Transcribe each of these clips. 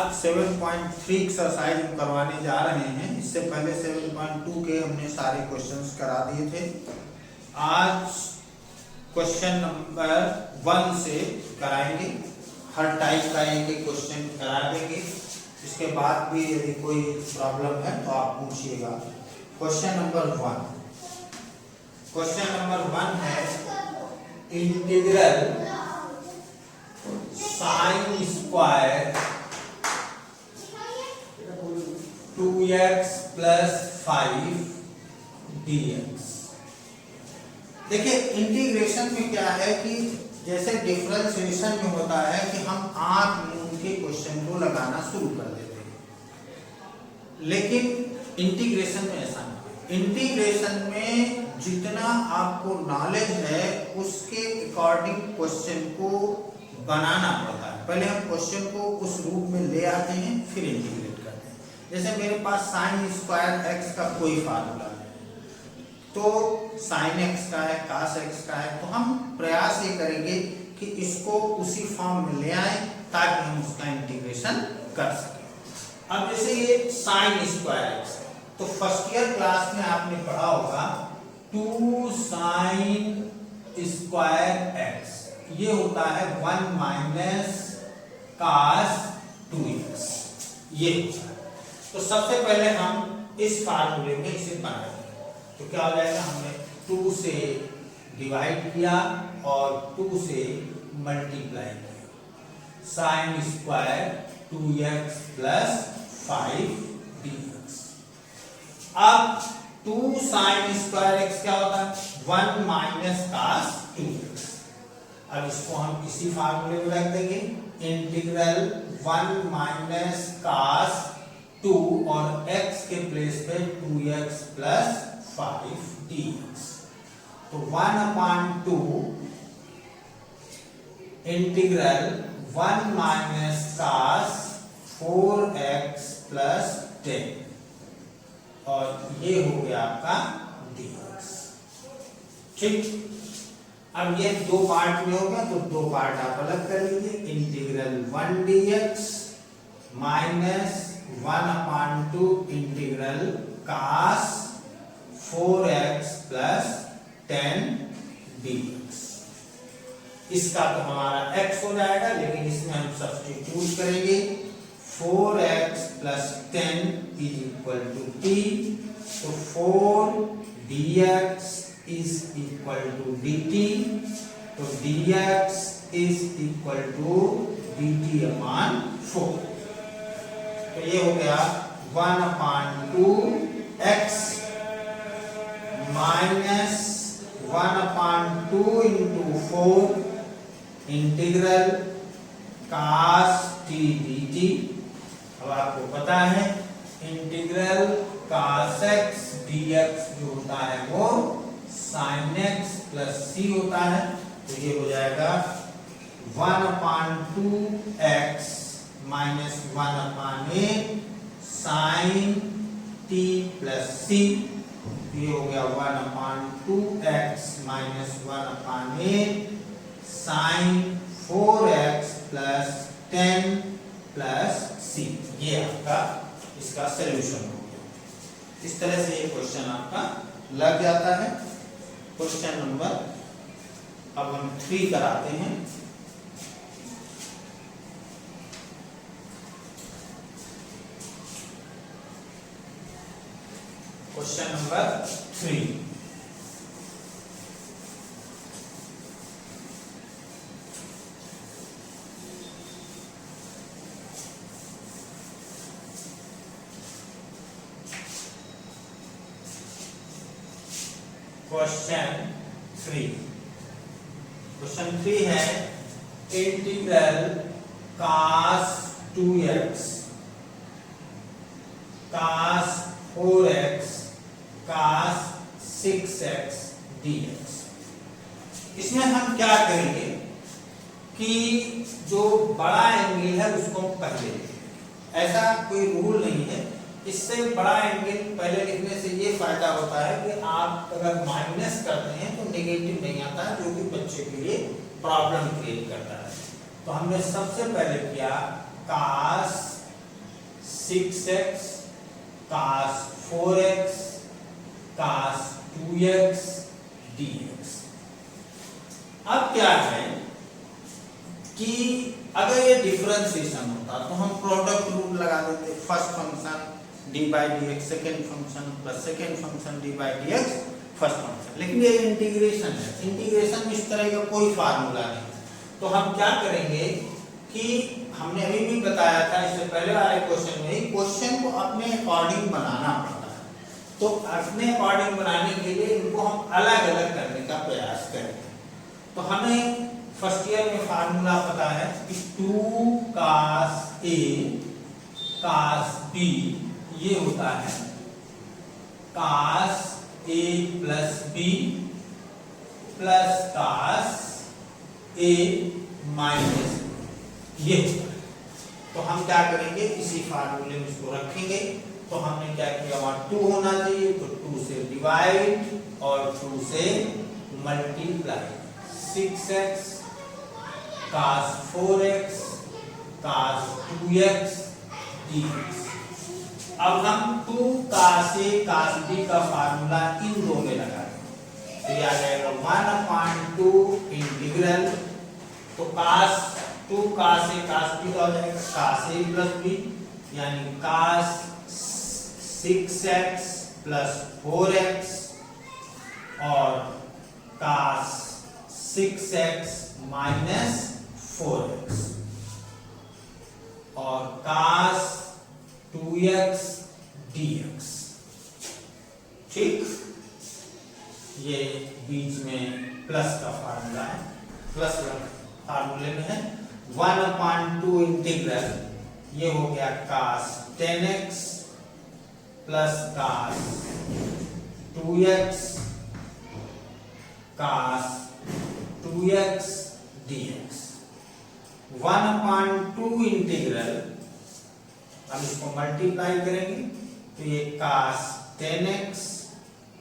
आज 7.3 एक्सरसाइज हम करवाने जा रहे हैं। इससे पहले 7.2 के हमने सारे क्वेश्चंस करा दिए थे। आज क्वेश्चन नंबर 1 से कराएंगे। हर टाइप का एक एक क्वेश्चन करा देंगे। इसके बाद भी यदि कोई प्रॉब्लम है तो आप पूछिएगा। क्वेश्चन नंबर 1 है integral sine square 2x plus 5 dx। देखिए इंटीग्रेशन में क्या है कि जैसे डिफरेंशिएशन में होता है कि हम आंख मूंद के क्वेश्चन को लगाना शुरू कर देते हैं, लेकिन इंटीग्रेशन में ऐसा नहीं। इंटीग्रेशन में जितना आपको नॉलेज है उसके अकॉर्डिंग क्वेश्चन को बनाना पड़ता है। पहले हम क्वेश्चन को उस रूप में ले आते हैं, फिर इंटीग्रेट करते हैं। जैसे मेरे पास साइन स्क्वायर x का कोई फार्मूला है, तो साइन x का है, cos x का है, तो हम प्रयास ये करेंगे कि इसको उसी फॉर्म में ले आए ताकि हम उसका इंटीग्रेशन कर सकें। अब जैसे ये साइन स्क्वायर x, तो फर्स्ट ईयर क्लास में आपने पढ़ा होगा 2 साइन स्क्वायर x, ये होता है 1 माइनस cos 2x, ये होता है। तो सबसे पहले हम इस फार्मूले में इसे बनाएंगे। तो क्या हो जाएगा, हमने 2 से डिवाइड किया और 2 से मल्टीप्लाई किया। Sine square 2x plus 5 dx। अब 2 साइन स्क्वायर x क्या होता है, 1 माइनस cos 2x। अब इसको हम इसी फार्मूले में रख देंगे, इंटीग्रल 1 माइनस cos 2 और x के प्लेस पे 2x प्लस 5 dx। तो 1/2 integral 1 minus cos 4x plus 10, और ये हो गया आपका dx। ठीक, अब ये 2 पार्ट में हो गया, तो 2 पार्ट आप अलग कर लीजिए। Integral 1 dx minus 1/2 integral cos 4x plus 10 dx। इसका तो हमारा x हो जाएगा, लेकिन इसमें हम सब्स्टिट्यूट करेंगे। 4x plus 10 is equal to t, तो 4 dx is equal to dt, तो dx is equal to dt upon 4। तो ये हो गया 1/2 x minus 1/2 into 4 integral cos t dt। अब आपको पता है इंटीग्रल cos x dx जो होता है वो sin x प्लस c होता है। तो ये हो जाएगा 1/2 x minus 1/8 sin t plus c। ये हो गया 1/2 x minus 1/8 sin 4x plus 10 plus c। ये आपका इसका सॉल्यूशन हो गया। इस तरह से ये क्वेश्चन आपका लग जाता है। क्वेश्चन नंबर अब हम 3 कराते हैं। क्वेश्चन नंबर 3, क्वेश्चन 3 है integral cos 2x cos 4x cos 6x dx। इसमें हम क्या करेंगे कि जो बड़ा एंगल है उसको पहले लिखेंगे। ऐसा कोई रूल नहीं है, इससे बड़ा एंगल पहले लिखने से ये फायदा होता है कि आप अगर माइनस करते हैं तो नेगेटिव नहीं आता, जो कि बच्चे के लिए प्रॉब्लम क्रिएट करता है। तो हमने सबसे पहले किया cos 6x cos 4x cos 2x dx। अब क्या है कि अगर ये डिफरेंशिएशन होता तो हम प्रोडक्ट रूल लगा देते, first function D by D x second function plus second function D by D x first function. लेकिन ये इंटीग्रेशन है, इंटीग्रेशन में इस तरह का कोई फार्मूला नहीं है। तो हम क्या करेंगे कि हमने अभी भी बताया था इससे पहले वाले क्वेश्चन में, क्वेश्चन को अपने अकॉर्डिंग बनाना पड़ता है। तो अपने अकॉर्डिंग बनाने के लिए इनको हम अलग अलग करने का प्रयास करेंगे। तो हमें फर्स्ट ईयर में फार्मूला पता है कि 2 cos A cos B ये होता है cos A plus B plus cos A minus ये होता है। तो हम क्या करेंगे, इसी फार्मूले में इसको रखेंगे। तो हमने क्या किया, वहां 2 होना चाहिए तो 2 से डिवाइड और 2 से multiply. 6x cos 4x cos 2x dx। अब हम 2 cos A cos B का फार्मूला इन दो में लगाएंगे तो ये आ जाएगा 1/2 इंटीग्रल। तो cos 2 cos A cos B का हो जाएगा cos A प्लस B, यानी cos 6x प्लस 4x और cos 6x माइनस 4x और cos 2x dx। ठीक, ये बीच में प्लस का फार्मूला है, प्लस फार्मूले में है 1/2 इंटीग्रल, ये हो गया cos 10x plus cos 2x cos 2x dx। 1/2 integral, अब इसको मल्टीप्लाई करेंगे तो ये cos 10x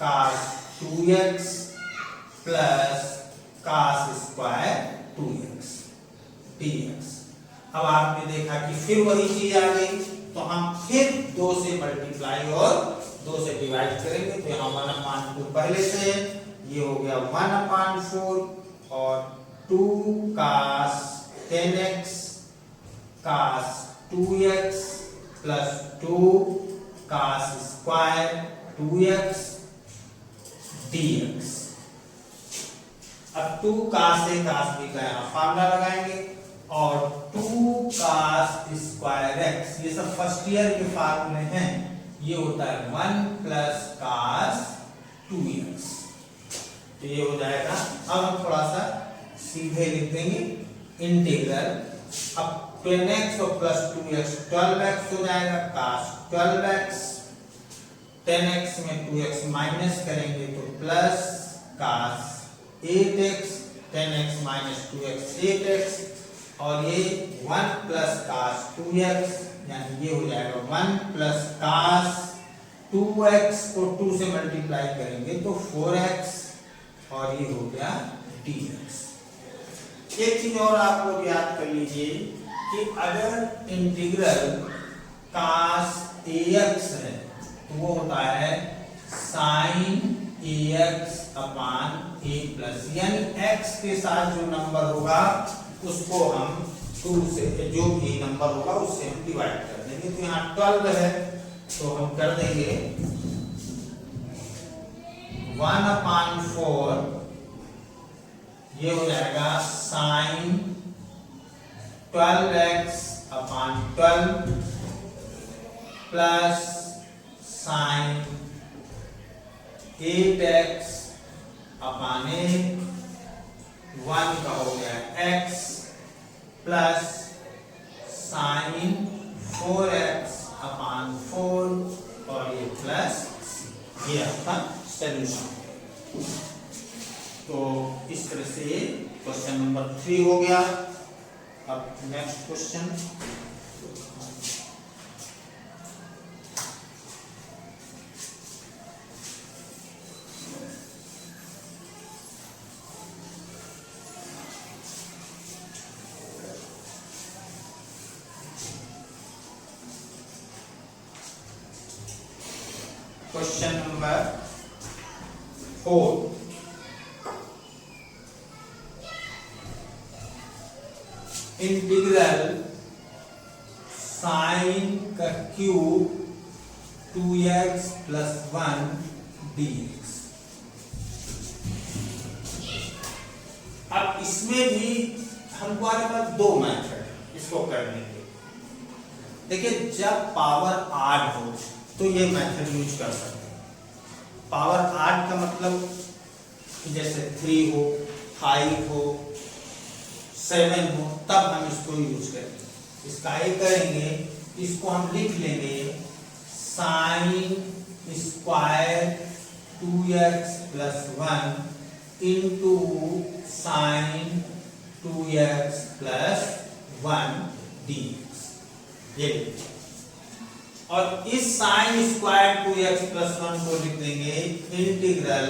cos 2x plus cos square 2x dx। अब आपने देखा कि फिर वही चीज आ गई, तो हम फिर 2 से मल्टीप्लाई और 2 से डिवाइड करेंगे। तो यहाँ 1/2 पहले से ये हो गया 1/4 और 2 cos 10x cos 2x plus 2 cos square 2x dx। अब 2 cos A cos B का यहाँ फार्मूला लगाएंगे और 2 cos स्क्वायर x, ये सब फर्स्ट ईयर के फार्मूले हैं, ये होता है 1 प्लस cos 2x। तो ये हो जाएगा। अब हम थोड़ा सा सीधे लिख देंगे इंटीग्रल, अब 10x और प्लस 2x 12x हो जाएगा cos 12x, 10x में 2x माइनस करेंगे तो plus cos 8x, 10x minus 2x 8x और ये 1 प्लस cos 2x, यानी ये हो जाएगा 1 प्लस cos 2x को 2 से मल्टीप्लाई करेंगे तो 4x और ये हो गया dx। एक चीज और आप लोग याद कर लीजिए कि अगर इंटीग्रल cos ax है तो वो होता है sin ax upon a plus, यानी x के साथ जो नंबर होगा उसको हम 2 से, जो भी नंबर होगा उससे हम डिवाइड कर देंगे। तो यहाँ 12 है तो हम कर देंगे 1/4, ये हो जाएगा sin 12x अपान 12 प्लस sin 8x अपान 1 का हो गया x प्लस sin 4x अपान 4 और ये प्लस ये आपका सॉल्यूशन। तो इस तरह से क्वेश्चन नंबर 3 हो गया। अब next question, question number 4, integral sine का क्यूब 2x + 1 dx। अब इसमें भी हमारे पास दो मेथड है इसको करने के। देखिए, जब पावर आड हो तो ये मेथड यूज कर सकते हैं। पावर आड का मतलब जैसे 3 हो, 5 हो, 7 हो, तब हम इसको यूज करेंगे। इसका ये करेंगे, इसको हम लिख लेंगे sine square 2x + 1 into sine 2x + 1 dx। ये और इस साइन स्क्वायर 2x + 1 को लिख देंगे integral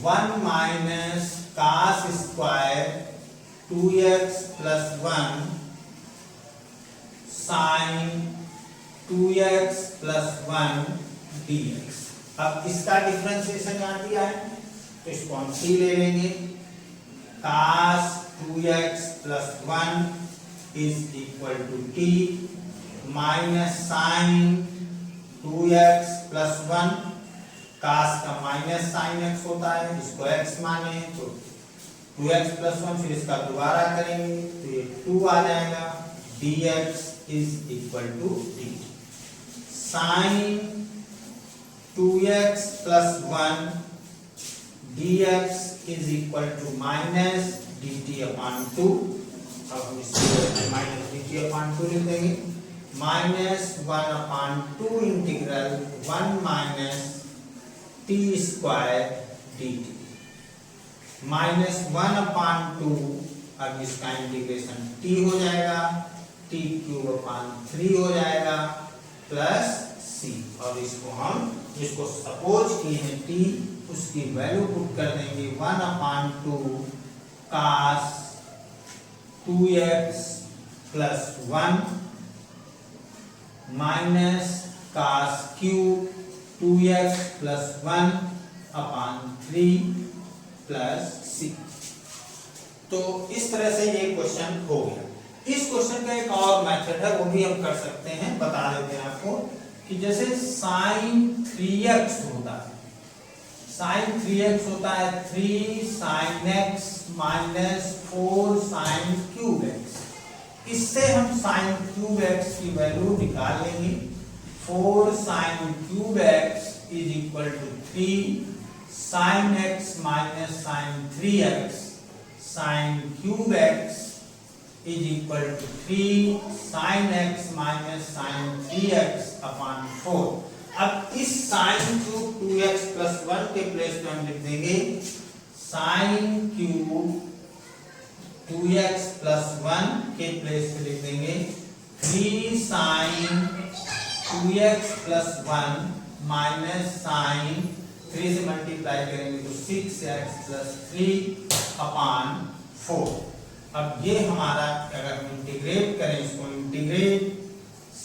1 - cos square 2x + 1 sine 2x + 1 dx। अब इसका डिफरेंशिएशन यहाँ दिया है तो इसको हम c ले लेंगे। cos 2x + 1 = t minus sine 2x + 1, cos का माइनस साइन x होता है, इसको x माने तो 2x + 1, फिर इसका दोबारा करेंगे तो ये 2 आ जाएगा। dx = t sine 2x + 1 dx - dt/2। अब हम इसको -dt/2 लिख देंगे। -1/2 इंटीग्रल 1 - t² dt -1/2। अब इसका इंटीग्रेशन t हो जाएगा, t³ हो जाएगा प्लस c। और इसको सपोज किए हैं t, उसकी वैल्यू पुट कर देंगे 1/2 cos 2x + 1 minus cos cube 2x + 1/3 plus c। तो इस तरह से ये क्वेश्चन हो गया। इस क्वेश्चन का एक और मेथड है, वो भी हम कर सकते हैं, बता देते हैं आपको कि जैसे sin 3x होता है, sin 3x होता है 3 sin x - 4 sin cube x। इससे हम sin क्यूब x की वैल्यू निकाल लेंगे। 4 sin cube x = 3 sin x - sin 3x sin cube x = 3 sin x - sin 3x/4। अब इस sin क्यूब 2x + 1 के प्लेस पे हम लिख देंगे sin क्यूब 2x + 1 के प्लेस पे लिख देंगे 3 sin 2x + 1 sin 3 से मल्टीप्लाई करेंगे तो 6x + 3/4। अब ये हमारा अगर हम इंटीग्रेट करें, इसको integrate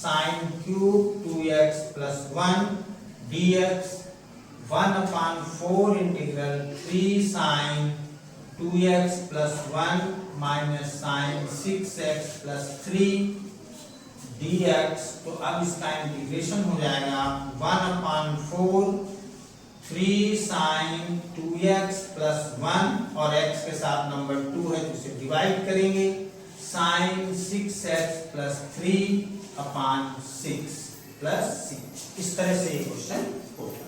sin cube 2x + 1 dx 1/4 integral 3 sin 2x + 1 sin 6x + 3 dx। तो अब इसका इंटीग्रेशन हो जाएगा 1/4 3 sin 2x + 1 और x के साथ नंबर 2 है तो इसे डिवाइड करेंगे sin 6x + 3/6 + c। इस तरह से ये क्वेश्चन होगा।